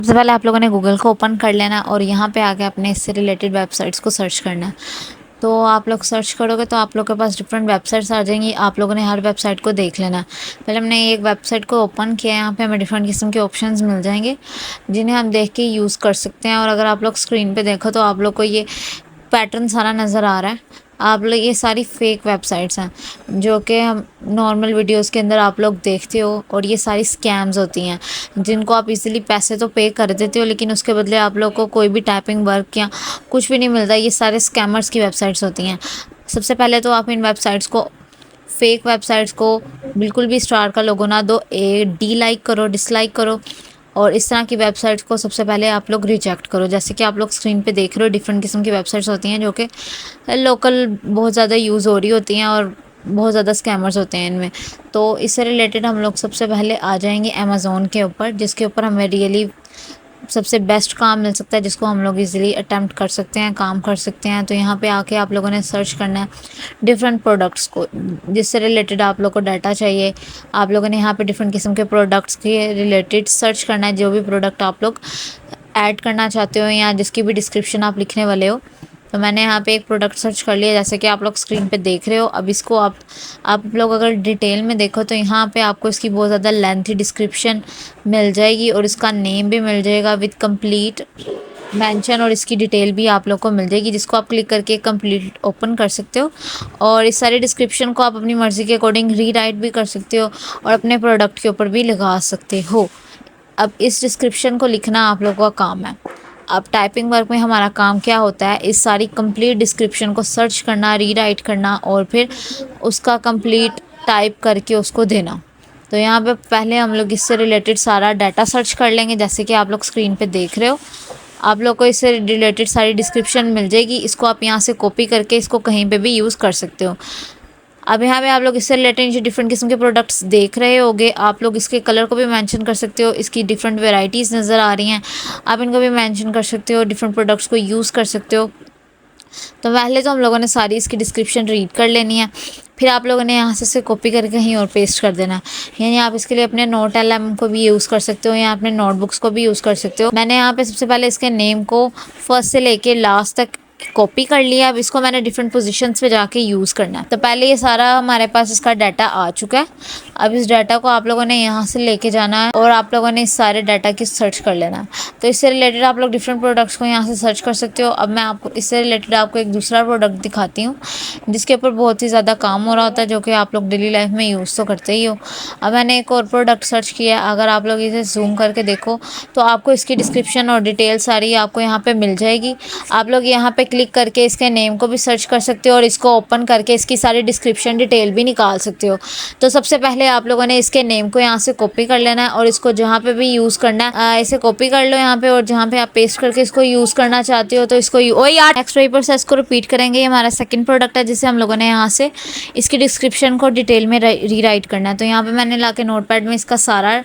सबसे पहले आप लोगों ने गूगल को ओपन कर लेना और यहाँ पे आके अपने इससे रिलेटेड वेबसाइट्स को सर्च करना है। तो आप लोग सर्च करोगे तो आप लोग के पास डिफरेंट वेबसाइट्स आ जाएंगी। आप लोगों ने हर वेबसाइट को देख लेना है। पहले हमने एक वेबसाइट को ओपन किया, यहाँ पे हमें डिफरेंट किस्म के ऑप्शंस मिल जाएंगे जिन्हें हम देख के यूज़ कर सकते हैं। और अगर आप लोग स्क्रीन पे देखो तो आप लोग को ये पैटर्न सारा नज़र आ रहा है। आप लोग ये सारी फेक वेबसाइट्स हैं जो कि हम नॉर्मल वीडियोस के अंदर आप लोग देखते हो, और ये सारी स्कैम्स होती हैं जिनको आप इजीली पैसे तो पे कर देते हो लेकिन उसके बदले आप लोग को कोई भी टाइपिंग वर्क या कुछ भी नहीं मिलता। ये सारे स्कैमर्स की वेबसाइट्स होती हैं। सबसे पहले तो आप इन वेबसाइट्स को, फेक वेबसाइट्स को बिल्कुल भी स्टार का लोगो ना दो, डी लाइक करो, डिसलाइक करो, और इस तरह की वेबसाइट्स को सबसे पहले आप लोग रिजेक्ट करो। जैसे कि आप लोग स्क्रीन पे देख रहे हो डिफरेंट किस्म की वेबसाइट्स होती हैं जो कि लोकल बहुत ज़्यादा यूज़ हो रही होती हैं और बहुत ज़्यादा स्कैमर्स होते हैं इनमें। तो इससे रिलेटेड हम लोग सबसे पहले आ जाएंगे अमेज़ोन के ऊपर, जिसके ऊपर हमें रियली सबसे बेस्ट काम मिल सकता है, जिसको हम लोग इजीली अटेम्प्ट कर सकते हैं, काम कर सकते हैं। तो यहाँ पे आके आप लोगों ने सर्च करना है डिफरेंट प्रोडक्ट्स को जिससे रिलेटेड आप लोग को डाटा चाहिए। आप लोगों ने यहाँ पे डिफरेंट किस्म के प्रोडक्ट्स के रिलेटेड सर्च करना है, जो भी प्रोडक्ट आप लोग ऐड करना चाहते हो या जिसकी भी डिस्क्रिप्शन आप लिखने वाले हो। तो मैंने यहाँ पे एक प्रोडक्ट सर्च कर लिया, जैसे कि आप लोग स्क्रीन पे देख रहे हो। अब इसको आप लोग अगर डिटेल में देखो तो यहाँ पे आपको इसकी बहुत ज़्यादा लेंथी डिस्क्रिप्शन मिल जाएगी और इसका नेम भी मिल जाएगा विद कंप्लीट मेंशन, और इसकी डिटेल भी आप लोग को मिल जाएगी जिसको आप क्लिक करके कंप्लीट ओपन कर सकते हो। और इस सारी डिस्क्रिप्शन को आप अपनी मर्ज़ी के अकॉर्डिंग रीराइट भी कर सकते हो और अपने प्रोडक्ट के ऊपर भी लगा सकते हो। अब इस डिस्क्रिप्शन को लिखना आप लोगों का काम है। अब टाइपिंग वर्क में हमारा काम क्या होता है, इस सारी कंप्लीट डिस्क्रिप्शन को सर्च करना, रीराइट करना और फिर उसका कंप्लीट टाइप करके उसको देना। तो यहाँ पे पहले हम लोग इससे रिलेटेड सारा डाटा सर्च कर लेंगे, जैसे कि आप लोग स्क्रीन पे देख रहे हो। आप लोग को इससे रिलेटेड सारी डिस्क्रिप्शन मिल जाएगी। इसको आप यहाँ से कॉपी करके इसको कहीं पे भी यूज़ कर सकते हो। अब यहाँ पे आप लोग इससे रिलेटेड जो डिफरेंट किस्म के प्रोडक्ट्स देख रहे होगे, आप लोग इसके कलर को भी मेंशन कर सकते हो। इसकी डिफरेंट वेराइटीज़ नज़र आ रही हैं, आप इनको भी मेंशन कर सकते हो, डिफरेंट प्रोडक्ट्स को यूज़ कर सकते हो। तो पहले तो हम लोगों ने सारी इसकी डिस्क्रिप्शन रीड कर लेनी है, फिर आप लोगों ने यहाँ से कॉपी करके कहीं और पेस्ट कर देना है। यानी आप इसके लिए अपने नोट एलएम को भी यूज़ कर सकते हो या अपने नोटबुक्स को भी यूज़ कर सकते हो। मैंने यहाँ पे सबसे पहले इसके नेम को फर्स्ट से लेके लास्ट तक कॉपी कर लिया। अब इसको मैंने डिफरेंट पोजीशंस पे जाके यूज़ करना है। तो पहले ये सारा हमारे पास इसका डाटा आ चुका है। अब इस डाटा को आप लोगों ने यहाँ से लेके जाना है और आप लोगों ने इस सारे डाटा की सर्च कर लेना है। तो इससे रिलेटेड आप लोग डिफरेंट प्रोडक्ट्स को यहाँ से सर्च कर सकते हो। अब मैं आपको इससे रिलेटेड आपको एक दूसरा प्रोडक्ट दिखाती हूँ जिसके ऊपर बहुत ही ज़्यादा काम हो रहा होता है, जो कि आप लोग डेली लाइफ में यूज़ तो करते ही हो। अब मैंने एक और प्रोडक्ट सर्च किया है। अगर आप लोग इसे जूम करके देखो तो आपको इसकी डिस्क्रिप्शन और डिटेल सारी आपको यहाँ पे मिल जाएगी। आप लोग यहाँ पे क्लिक करके इसके नेम को भी सर्च कर सकते हो और इसको ओपन करके इसकी सारी डिस्क्रिप्शन डिटेल भी निकाल सकते हो। तो सबसे पहले आप लोगों ने इसके नेम को यहाँ से कॉपी कर लेना है और इसको जहाँ पे भी यूज़ करना है इसे कॉपी कर लो यहाँ पे, और जहाँ पे आप पेस्ट करके इसको यूज़ करना चाहते हो तो इसको वही यार नेक्स्ट वही प्रोसेस को रिपीट करेंगे। ये हमारा सेकंड प्रोडक्ट है जिसे हम लोगों ने यहाँ से इसकी डिस्क्रिप्शन को डिटेल में रीराइट करना है। तो यहाँ पे मैंने ला के नोटपैड में इसका सारा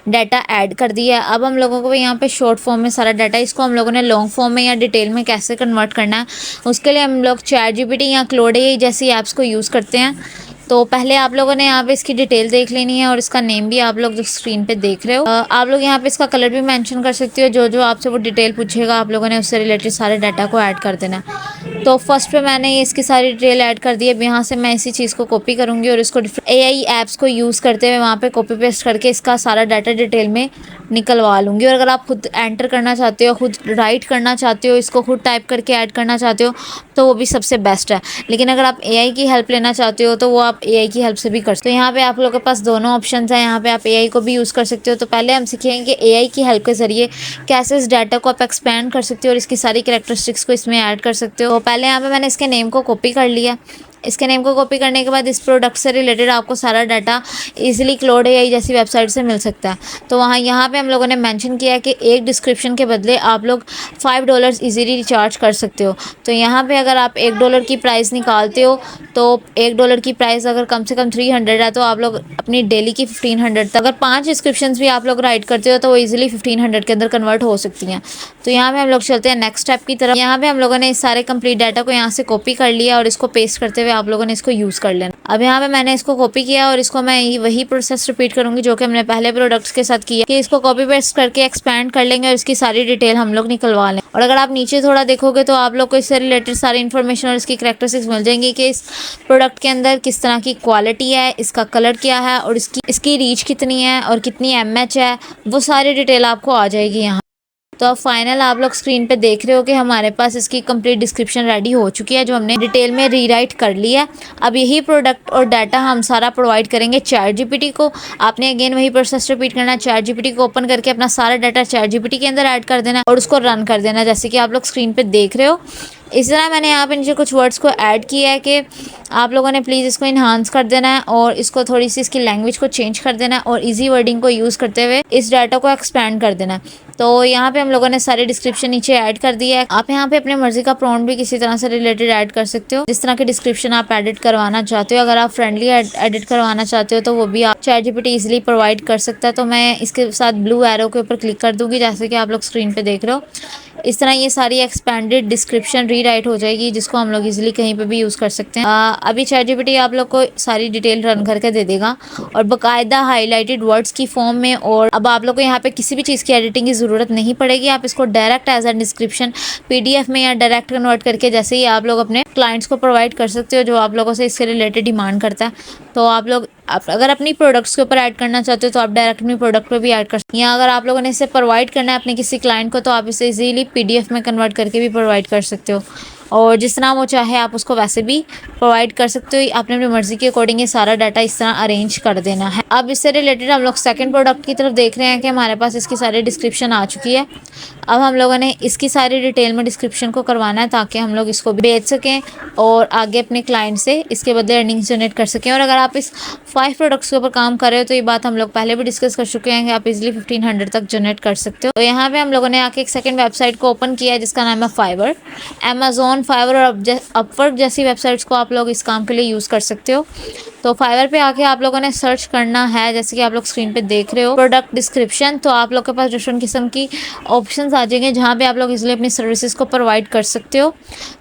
डाटा ऐड कर दिया है। अब हम लोगों को यहाँ पे शॉर्ट फॉर्म में सारा डाटा, इसको हम लोगों ने लॉन्ग फॉर्म में या डिटेल में कैसे कन्वर्ट करना है उसके लिए हम लोग चैट जीपीटी या क्लोड एआई जैसी ऐप्स को यूज़ करते हैं। तो पहले आप लोगों ने यहाँ पे इसकी डिटेल देख लेनी है और इसका नेम भी आप लोग जो स्क्रीन पे देख रहे हो। आप लोग यहाँ पे इसका कलर भी मेंशन कर सकते हो। जो जो आपसे वो डिटेल पूछेगा आप लोगों ने उससे रिलेटेड सारे डाटा को ऐड कर देना है। तो फर्स्ट पे मैंने इसकी सारी डिटेल ऐड कर दी। अब यहाँ से मैं इसी चीज़ को कॉपी करूँगी और इसको एआई ऐप्स को यूज़ करते हुए वहाँ पे कॉपी पेस्ट करके इसका सारा डाटा डिटेल में निकलवा लूँगी। और अगर आप खुद एंटर करना चाहते हो, खुद राइट करना चाहते हो, इसको खुद टाइप करके ऐड करना चाहते हो तो वो भी सबसे बेस्ट है। लेकिन अगर आप एआई की हेल्प लेना चाहते हो तो वो आप एआई की हेल्प से भी कर सकते हो। यहाँ पे आप लोगों के पास दोनों ऑप्शंस हैं। यहाँ पे आप एआई को भी यूज़ कर सकते हो। तो पहले हम सीखेंगे कि एआई की हेल्प के ज़रिए कैसे इस डाटा को आप एक्सपेंड कर सकते हो और इसकी सारी कैरेक्टरिस्टिक्स को इसमें ऐड कर सकते हो। तो पहले यहाँ पे मैंने इसके नेम को कॉपी कर लिया। इसके नेम को कॉपी करने के बाद इस प्रोडक्ट से रिलेटेड आपको सारा डाटा इजीली क्लोड एआई जैसी वेबसाइट से मिल सकता है। तो वहाँ यहाँ पे हम लोगों ने मेंशन किया है कि एक डिस्क्रिप्शन के बदले आप लोग $5 इजीली रिचार्ज कर सकते हो। तो यहाँ पे अगर आप $1 की प्राइस निकालते हो तो $1 की प्राइस अगर कम से कम 300 है तो आप लोग अपनी डेली की 1500 तक, अगर 5 डिस्क्रिप्शन भी आप लोग राइट करते हो तो वो ईजिली 1500 के अंदर कन्वर्ट हो सकती हैं। तो यहाँ पे हम लोग चलते हैं नेक्स्ट स्टेप की तरफ। यहाँ पे हम लोगों ने इस सारे कंप्लीट डाटा को यहाँ से कॉपी कर लिया और इसको पेस्ट करते हुए आप लोगों ने इसको यूज़ कर लेना। अब यहाँ पे मैंने इसको कॉपी किया और इसको मैं वही प्रोसेस रिपीट करूँगी जो कि हमने पहले प्रोडक्ट्स के साथ किया, कि इसको कॉपी पेस्ट करके एक्सपैंड कर लेंगे और इसकी सारी डिटेल हम लोग निकलवा लें। और अगर आप नीचे थोड़ा देखोगे तो आप लोग को इससे रिलेटेड सारी इन्फॉर्मेशन और इसकी कैरेक्टरिस्टिक्स मिल जाएंगी कि इस प्रोडक्ट के अंदर किस तरह की क्वालिटी है, इसका कलर क्या है और इसकी रीच कितनी है और कितनी एमएच है, वो सारी डिटेल आपको आ जाएगी यहाँ। तो अब फाइनल आप लोग स्क्रीन पे देख रहे हो कि हमारे पास इसकी कंप्लीट डिस्क्रिप्शन रेडी हो चुकी है जो हमने डिटेल में रीराइट कर लिया है। अब यही प्रोडक्ट और डाटा हम सारा प्रोवाइड करेंगे चैट जीपीटी को। आपने अगेन वही प्रोसेस रिपीट करना है, चैट जीपीटी को ओपन करके अपना सारा डाटा चैट जीपीटी के अंदर ऐड कर देना और उसको रन कर देना, जैसे कि आप लोग स्क्रीन पे देख रहे हो। इस तरह मैंने यहाँ पे नीचे कुछ वर्ड्स को ऐड किया है कि आप लोगों ने प्लीज़ इसको इन्हांस कर देना है और इसको थोड़ी सी इसकी लैंग्वेज को चेंज कर देना है और इजी वर्डिंग को यूज़ करते हुए इस डाटा को एक्सपैंड कर देना है। तो यहाँ पे हम लोगों ने सारी डिस्क्रिप्शन नीचे ऐड कर दिया है। आप यहाँ पे अपनी मर्जी का प्रॉम्प्ट भी किसी तरह से रिलेटेड ऐड कर सकते हो, जिस तरह की डिस्क्रिप्शन आप एडिट करवाना चाहते हो। अगर आप फ्रेंडली एडिट करवाना चाहते हो तो वो भी आप चैट जीपीटी इजीली प्रोवाइड कर सकता है। तो मैं इसके साथ ब्लू एरो के ऊपर क्लिक कर दूंगी, जैसे कि आप लोग स्क्रीन पे देख रहे हो। इस तरह ये सारी एक्सपेंडेड डिस्क्रिप्शन रीराइट हो जाएगी, जिसको हम लोग इजीली कहीं पे भी यूज़ कर सकते हैं। अभी चैट जीपीटी आप लोग को सारी डिटेल रन करके दे देगा और बाकायदा हाईलाइटेड वर्ड्स की फॉर्म में। और अब आप लोग को यहाँ पे किसी भी चीज़ की एडिटिंग की ज़रूरत नहीं पड़ेगी। आप इसको direct as a description PDF में या डायरेक्ट कन्वर्ट करके जैसे ही आप लोग अपने क्लाइंट्स को प्रोवाइड कर सकते हो जो आप लोगों से इससे रिलेटेड डिमांड करता है। तो आप लोग अगर अपनी प्रोडक्ट्स के ऊपर ऐड करना चाहते हो तो आप डायरेक्ट अपनी प्रोडक्ट पे भी ऐड कर सकते हैं, या अगर आप लोगों ने इसे प्रोवाइड करना है अपने किसी क्लाइंट को तो आप इसे इजीली पीडीएफ में कन्वर्ट करके भी प्रोवाइड कर सकते हो। और जिस तरह वो चाहे आप उसको वैसे भी प्रोवाइड कर सकते हो। आपने अपनी मर्जी के अकॉर्डिंग ये सारा डाटा इस तरह अरेंज कर देना है। अब इससे रिलेटेड हम लोग सेकंड प्रोडक्ट की तरफ देख रहे हैं कि हमारे पास इसकी सारी डिस्क्रिप्शन आ चुकी है। अब हम लोगों ने इसकी सारी डिटेल में डिस्क्रिप्शन को करवाना है ताकि हम लोग इसको बेच सकें और आगे अपने क्लाइंट से इसके बदले अर्निंग्स जनरेट कर सकें। और अगर आप इस 5 प्रोडक्ट्स के ऊपर काम कर रहे हो तो ये बात हम लोग पहले भी डिस्कस कर चुके हैं कि आप इजीली 1500 तक जनरेट कर सकते हो। तो यहाँ पे हम लोगों ने आके एक सेकंड वेबसाइट को ओपन किया है जिसका नाम है फाइवर। अमेजोन, फाइवर और अपवर्क जैसी वेबसाइट्स को आप लोग इस काम के लिए यूज़ कर सकते हो। तो फाइवर पे आके आप लोगों ने सर्च करना है, जैसे कि आप लोग स्क्रीन पे देख रहे हो प्रोडक्ट डिस्क्रिप्शन। तो आप लोग के पास डिफरेंट किस्म की ऑप्शंस आ जाएंगे जहाँ पे आप लोग इसलिए अपनी सर्विसेज को प्रोवाइड कर सकते हो।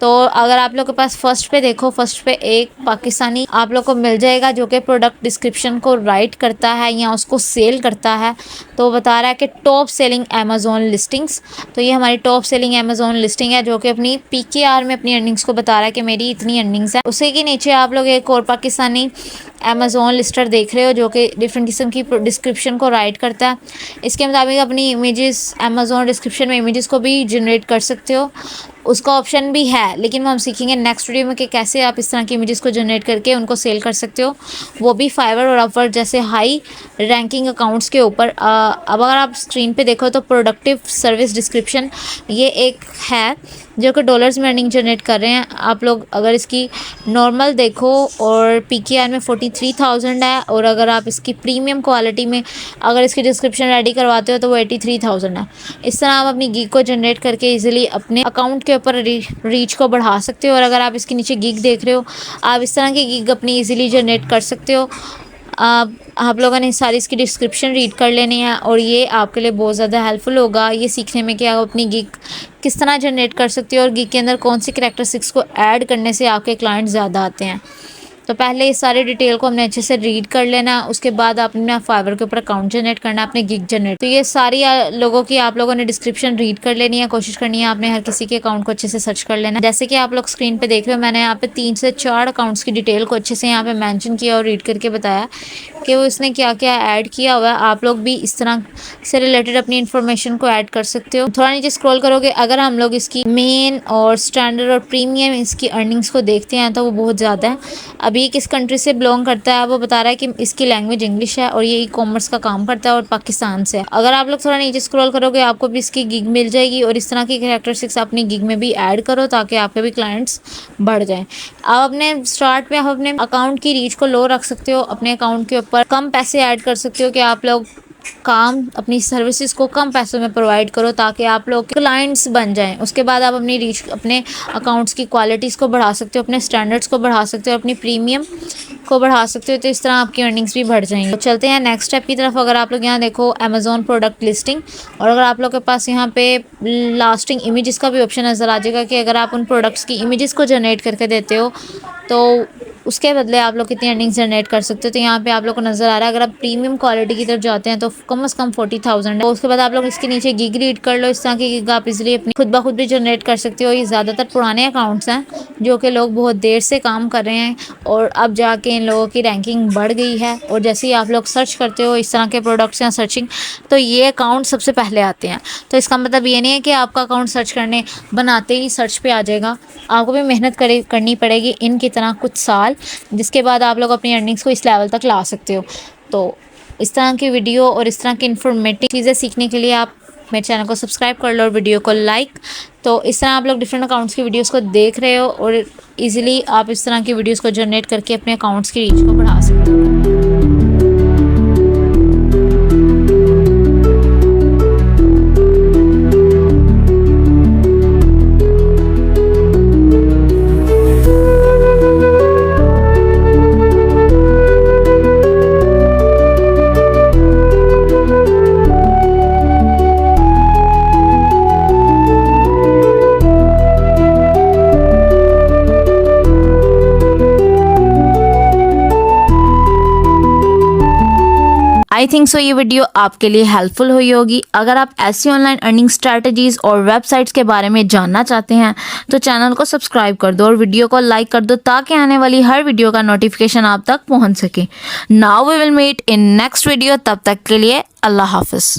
तो अगर आप लोग के पास फर्स्ट पे देखो, फर्स्ट पे एक पाकिस्तानी आप लोग को मिल जाएगा जो कि प्रोडक्ट डिस्क्रिप्शन को राइट करता है या उसको सेल करता है। तो बता रहा है कि टॉप सेलिंग अमेजोन लिस्टिंग्स। तो ये हमारी टॉप सेलिंग अमेजोन लिस्टिंग है जो कि अपनी पीकेआर में अपनी अर्निंग्स को बता रहा है कि मेरी इतनी अर्निंग्स है। उसी के नीचे आप लोग एक और पाकिस्तानी अमेजोन लिस्टर देख रहे हो जो कि डिफरेंट किस्म की डिस्क्रिप्शन को राइट करता है। इसके मुताबिक अपनी इमेजेस अमेजोन डिस्क्रिप्शन में इमेजेस को भी जनरेट कर सकते हो, उसका ऑप्शन भी है, लेकिन वो हम सीखेंगे नेक्स्ट वीडियो में कि कैसे आप इस तरह की इमेजेस को जनरेट करके उनको सेल कर सकते हो, वो भी फाइवर और अपवर्क जैसे हाई रैंकिंग अकाउंट्स के ऊपर। अब अगर आप स्क्रीन पे देखो तो प्रोडक्टिव सर्विस डिस्क्रिप्शन ये एक है जो कि डॉलर्स में अर्निंग जनरेट कर रहे हैं। आप लोग अगर इसकी नॉर्मल देखो और पीकेआर में 43,000 है, और अगर आप इसकी प्रीमियम क्वालिटी में अगर इसकी डिस्क्रिप्शन रेडी करवाते हो तो वो 83,000 है। इस तरह आप अपनी गिग को जनरेट करके इजीली अपने अकाउंट के ऊपर रीच को बढ़ा सकते हो। और अगर आप इसके नीचे गिग देख रहे हो, आप इस तरह की गिग अपनी इजीली जनरेट कर सकते हो। आप लोगों ने सारी इसकी डिस्क्रिप्शन रीड कर लेनी है और ये आपके लिए बहुत ज़्यादा हेल्पफुल होगा ये सीखने में कि आप अपनी गिग किस तरह जनरेट कर सकते हो और गिग के अंदर कौन सी कैरेक्टरिस्टिक्स को ऐड करने से आपके क्लाइंट ज़्यादा आते हैं। तो पहले इस सारे डिटेल को हमने अच्छे से रीड कर लेना, उसके बाद आपने फाइवर के ऊपर अकाउंट जनरेट करना, अपने गिग जनरेट। तो ये सारी लोगों की आप लोगों ने डिस्क्रिप्शन रीड कर लेनी है, कोशिश करनी है आपने हर किसी के अकाउंट को अच्छे से सर्च कर लेना। जैसे कि आप लोग स्क्रीन पे देख रहे हो, मैंने यहाँ पे 3 से 4 अकाउंट्स की डिटेल को अच्छे से यहाँ पे मेंशन किया और रीड करके बताया कि वो इसने क्या क्या ऐड किया हुआ है। आप लोग भी इस तरह से रिलेटेड अपनी इन्फॉर्मेशन को ऐड कर सकते हो। थोड़ा नीचे स्क्रॉल करोगे, अगर हम लोग इसकी मेन और स्टैंडर्ड और प्रीमियम इसकी अर्निंग्स को देखते हैं तो वो बहुत ज़्यादा है। अभी किस कंट्री से बिलोंग करता है वो बता रहा है कि इसकी लैंग्वेज इंग्लिश है और ये ई कॉमर्स का काम करता है और पाकिस्तान से है। अगर आप लोग थोड़ा नीचे स्क्रॉल करोगे आपको भी इसकी गिग मिल जाएगी और इस तरह की कैरेक्टरिस्टिक्स अपनी गिग में भी ऐड करो ताकि आपके भी क्लाइंट्स बढ़ जाएं। आप अपने स्टार्ट में आप अपने अकाउंट की रीच को लो रख सकते हो, अपने अकाउंट के ऊपर कम पैसे ऐड कर सकते हो कि आप लोग काम, अपनी सर्विसेज को कम पैसों में प्रोवाइड करो ताकि आप लोग क्लाइंट्स बन जाएं। उसके बाद आप अपनी रीच, अपने अकाउंट्स की क्वालिटीज़ को बढ़ा सकते हो, अपने स्टैंडर्ड्स को बढ़ा सकते हो, अपनी प्रीमियम को बढ़ा सकते हो। तो इस तरह आपकी अर्निंग्स भी बढ़ जाएंगी। तो चलते हैं नेक्स्ट स्टेप की तरफ। अगर आप लोग यहाँ देखो अमेजोन प्रोडक्ट लिस्टिंग, और अगर आप लोग के पास यहाँ पे लास्टिंग इमेजेस का भी ऑप्शन नज़र आ जाएगा कि अगर आप उन प्रोडक्ट्स की इमेजेस को जनरेट करके देते हो तो उसके बदले आप लोग कितनी अर्निंग्स जनरेट कर सकते हो। तो यहाँ पे आप लोग को नज़र आ रहा है, अगर आप प्रीमियम क्वालिटी की तरफ जाते हैं तो कम से कम 40,000 है। तो उसके बाद आप लोग इसके नीचे गिग रीड कर लो। इस तरह की गिग आप इजीली अपनी खुद ब खुद भी जनरेट कर सकते हो। ये ज़्यादातर पुराने अकाउंट्स हैं जो कि लोग बहुत देर से काम कर रहे हैं और अब जाके इन लोगों की रैंकिंग बढ़ गई है। और जैसे ही आप लोग सर्च करते हो इस तरह के प्रोडक्ट्स या सर्चिंग, तो ये अकाउंट सबसे पहले आते हैं। तो इसका मतलब ये नहीं है कि आपका अकाउंट सर्च करने बनाते ही सर्च पे आ जाएगा। आपको भी मेहनत करनी पड़ेगी इनकी तरह कुछ साल, जिसके बाद आप लोग अपनी अर्निंग्स को इस लेवल तक ला सकते हो। तो इस तरह की वीडियो और इस तरह की इन्फॉर्मेटिव चीज़ें सीखने के लिए आप मेरे चैनल को सब्सक्राइब कर लो और वीडियो को लाइक। तो इस तरह आप लोग डिफरेंट अकाउंट्स की वीडियोस को देख रहे हो और इजीली आप इस तरह की वीडियोस को जनरेट करके अपने अकाउंट्स की रीच को बढ़ा सकते हो। आई थिंक सो ये वीडियो आपके लिए हेल्पफुल हुई होगी। अगर आप ऐसी ऑनलाइन अर्निंग स्ट्रैटेजीज और वेबसाइट्स के बारे में जानना चाहते हैं तो चैनल को सब्सक्राइब कर दो और वीडियो को लाइक कर दो ताकि आने वाली हर वीडियो का नोटिफिकेशन आप तक पहुंच सके। Now we will meet in next video. तब तक के लिए अल्लाह हाफिज।